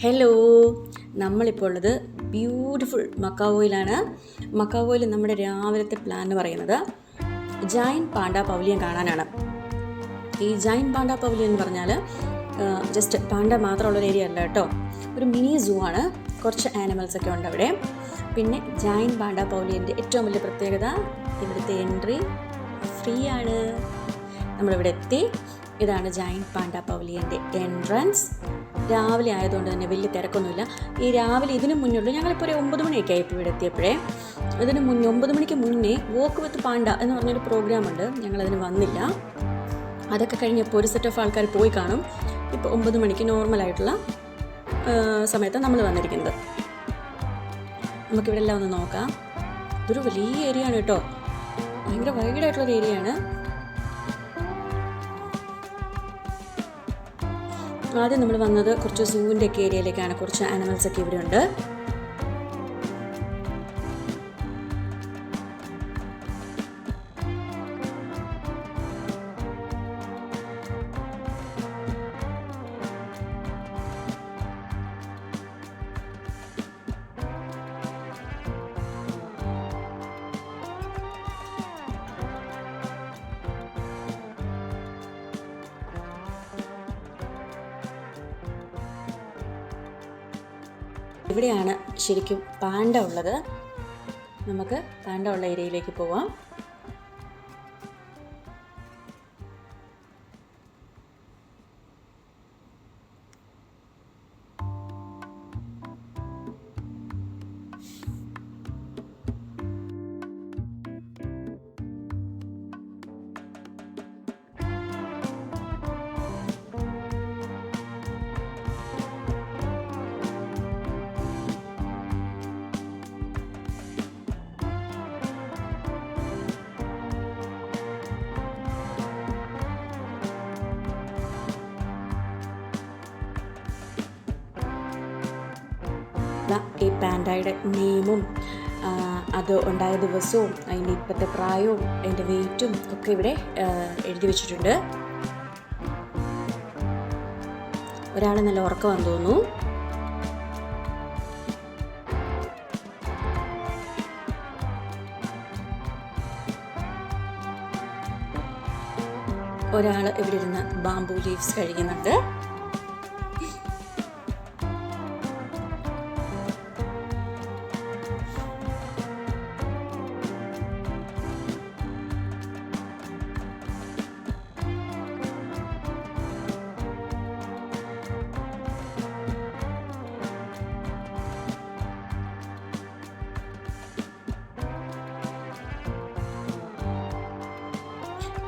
Hello, നമ്മളിപ്പോൾ ഉള്ളത് beautiful മക്കാവോയിലാണ്. മക്കാവോയിൽ നമ്മുടെ രാവിലത്തെ പ്ലാൻ എന്ന് പറയുന്നത് ജയൻറ്റ് പാണ്ട പവലിയൻ കാണാനാണ്. ഈ ജയൻറ്റ് പാണ്ട പവലിയൻ എന്ന് പറഞ്ഞാൽ ജസ്റ്റ് പാണ്ട മാത്രമുള്ളൊരു ഏരിയ അല്ല കേട്ടോ, ഒരു മിനി സൂ ആണ്. കുറച്ച് ആനിമൽസൊക്കെ ഉണ്ട് അവിടെ. പിന്നെ ജയൻറ്റ് പാണ്ട പവലിയൻ്റെ ഏറ്റവും വലിയ പ്രത്യേകത ഇവിടുത്തെ എൻട്രി ഫ്രീ ആണ്. നമ്മളിവിടെ എത്തി. ഇതാണ് ജയൻറ്റ് പാണ്ട പവലിയൻ്റെ എൻട്രൻസ്. രാവിലെ ആയതുകൊണ്ട് തന്നെ വലിയ തിരക്കൊന്നുമില്ല. ഈ രാവിലെ ഇതിന് മുന്നേ ഞങ്ങളിപ്പോൾ ഒരു 9 മണിയൊക്കെ ആയിപ്പോൾ ഇവിടെ എത്തിയപ്പോഴേ. ഇതിന് മുന്നേ 9 മണിക്ക് മുന്നേ വോക്ക് വിത്ത് പാണ്ട എന്ന് പറഞ്ഞൊരു പ്രോഗ്രാമുണ്ട്. ഞങ്ങളതിന് വന്നില്ല. അതൊക്കെ കഴിഞ്ഞപ്പോൾ ഒരു സെറ്റ് ഓഫ് ആൾക്കാർ പോയി കാണും. ഇപ്പോൾ 9 മണിക്ക് നോർമലായിട്ടുള്ള സമയത്താണ് നമ്മൾ വന്നിരിക്കുന്നത്. നമുക്കിവിടെ എല്ലാം ഒന്ന് നോക്കാം. ഇതൊരു വലിയ ഏരിയ ആണ് കേട്ടോ, ഭയങ്കര വൈഡായിട്ടുള്ളൊരു ഏരിയ ആണ്. ആദ്യം നമ്മൾ വന്നത് കുറച്ച് സൂവിൻ്റെ ഒക്കെ ഏരിയയിലേക്കാണ്. കുറച്ച് ആനിമൽസൊക്കെ ഇവിടെ ഉണ്ട്. ഇവിടെയാണ് ശരിക്കും പാണ്ട ഉള്ളത്. നമുക്ക് പാണ്ട ഉള്ള ഏരിയയിലേക്ക് പോവാം. ഈ പാൻഡയുടെ നെയിമും അത് ഉണ്ടായ ദിവസവും അതിൻ്റെ ഇപ്പോഴത്തെ പ്രായവും അതിൻ്റെ വെയിറ്റും ഒക്കെ ഇവിടെ എഴുതി വെച്ചിട്ടുണ്ട്. ഒരാൾ നല്ല ഉറക്കമാണെന്ന് തോന്നുന്നു. ഒരാൾ ഇവിടെ ഇരുന്ന് ബാംബൂ ലീവ്സ് കഴിക്കുന്നുണ്ട്.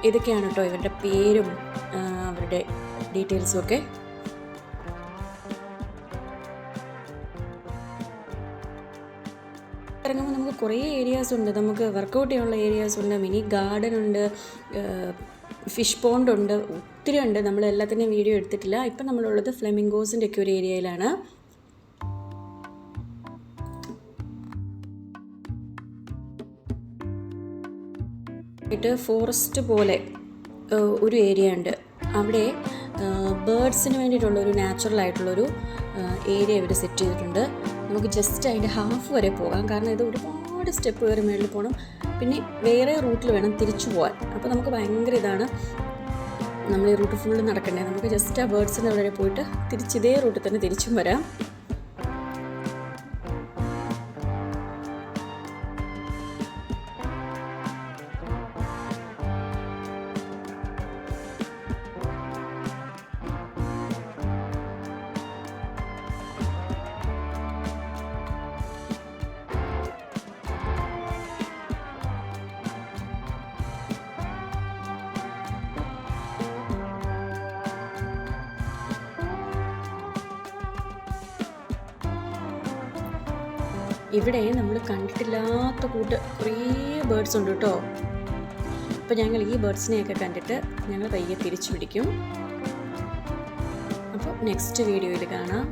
ഇതൊക്കെയാണ് കേട്ടോ ഇവരുടെ പേരും അവരുടെ ഡീറ്റെയിൽസും ഒക്കെ. ഇറങ്ങുമ്പോൾ നമുക്ക് കുറേ ഏരിയാസ് ഉണ്ട്. നമുക്ക് വർക്കൗട്ട് ചെയ്യാനുള്ള ഏരിയാസ് ഉണ്ട്, മിനി ഗാർഡൻ ഉണ്ട്, ഫിഷ് പോണ്ട് ഉണ്ട്, ഒത്തിരി ഉണ്ട്. നമ്മൾ എല്ലാത്തിൻ്റെയും വീഡിയോ എടുത്തിട്ടില്ല. ഇപ്പം നമ്മളുള്ളത് ഫ്ലെമിംഗോസിൻ്റെ ഒക്കെ ഒരു ഏരിയയിലാണ്. ഫോറസ്റ്റ് പോലെ ഒരു ഏരിയ ഉണ്ട്. അവിടെ ബേർഡ്സിന് വേണ്ടിയിട്ടുള്ളൊരു നാച്ചുറൽ ആയിട്ടുള്ളൊരു ഏരിയ ഇവർ സെറ്റ് ചെയ്തിട്ടുണ്ട്. നമുക്ക് ജസ്റ്റ് അതിൻ്റെ ഹാഫ് വരെ പോകാം, കാരണം ഇത് ഒരുപാട് സ്റ്റെപ്പ് കയറി മേളിൽ പോകണം. പിന്നെ വേറെ റൂട്ടിൽ വേണം തിരിച്ചു പോകാൻ. അപ്പോൾ നമുക്ക് ഭയങ്കര ഇതാണ്, നമ്മൾ ഈ റൂട്ട് ഫുള്ള് നടക്കണ്ടേ. നമുക്ക് ജസ്റ്റ് ആ ബേർഡ്സിൻ്റെ അവിടെ പോയിട്ട് തിരിച്ച് ഇതേ റൂട്ടിൽ തന്നെ തിരിച്ചും വരാം. ഇവിടെ നമ്മൾ കണ്ടിട്ടില്ലാത്ത കൂട്ട് കുറേ ബേർഡ്സ് ഉണ്ട് കേട്ടോ. അപ്പോൾ ഞങ്ങൾ ഈ ബേർഡ്സിനെയൊക്കെ കണ്ടിട്ട് ഞങ്ങൾ പയ്യെ തിരിച്ചു പിടിക്കും. അപ്പോൾ നെക്സ്റ്റ് വീഡിയോയിൽ കാണാം.